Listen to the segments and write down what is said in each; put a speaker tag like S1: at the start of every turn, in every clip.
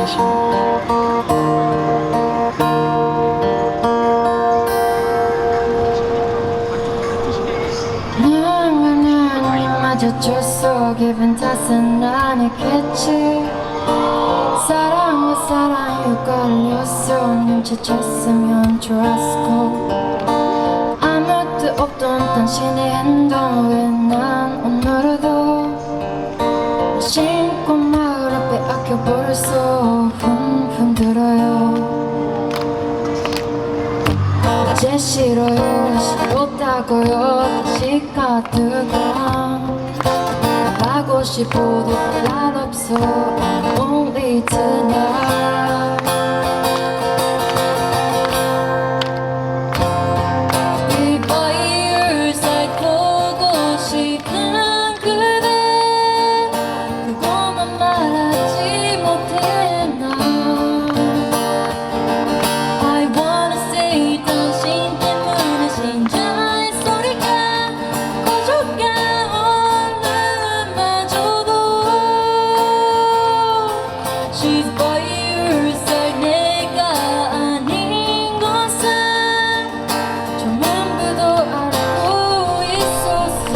S1: します。
S2: 마주쳤어 기분 탓은 아니겠지 사랑과 사랑이 걸렸어 눈치챘으면 좋았고 아무것도 없던 당신의 행동 왜 난 오늘도 신고 마을 앞에 아껴버렸어 흠흠 들어요 이제 싫어요 싫었다고요 다시 가득한 하고 싶어도 난 없어 Only tonight Be by your side 보고 싶은 그대 그것만 말하지 못했나 I wanna say 당신 때문에 심장의 소리가 커져가 She's by your side 내가 아닌 것은 전부도 알고 있었어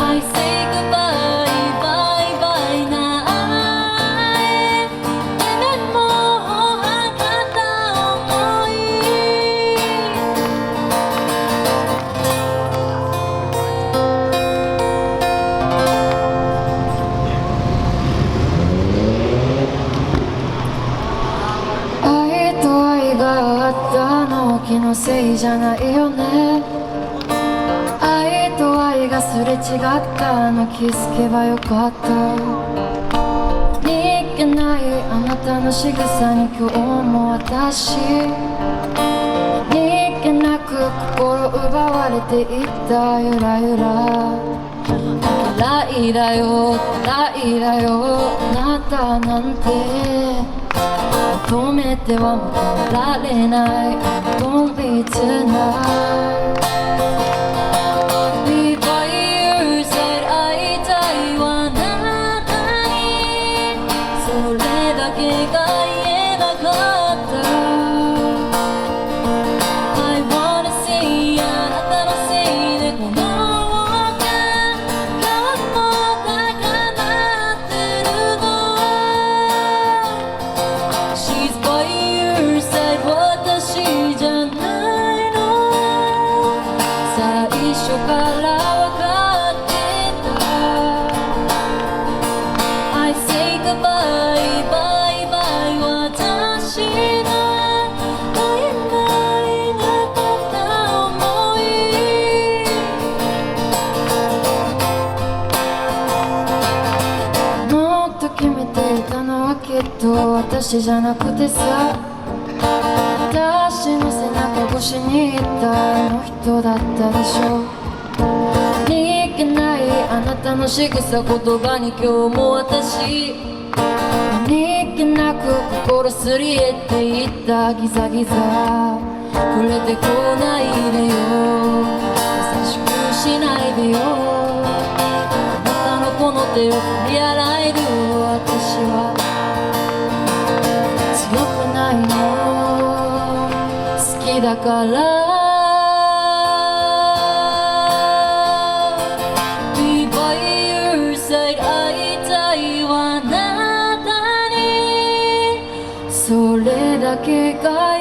S2: I say goodbye bye bye 나의 애매모호한 가다 어머니愛と愛があったの気のせいじゃないよね愛と愛がすれ違ったの気づけばよかった逃げないあなたの仕草に今日も私逃げなく心奪われていったゆらゆらライだよライだよあなたなんて止めてはもうられない Don't be tonight Be by your side 会いたいわあなたにそれだけが言えなかった I wanna say あなたのせいでこの最初から分かってた I say goodbye bye bye 私が曖昧な片思いもっと決めていたのはきっと私じゃなくてさ私の背中越しにいたあの人だったでしょ逃げないあなたの仕草言葉に今日も私逃げなく心すり減っていったギザギザ触れてこないでよ優しくしないでよあなたのこの手を振り洗える私は強くないの好きだからBe by your side 会いたいわあなたにそれだけが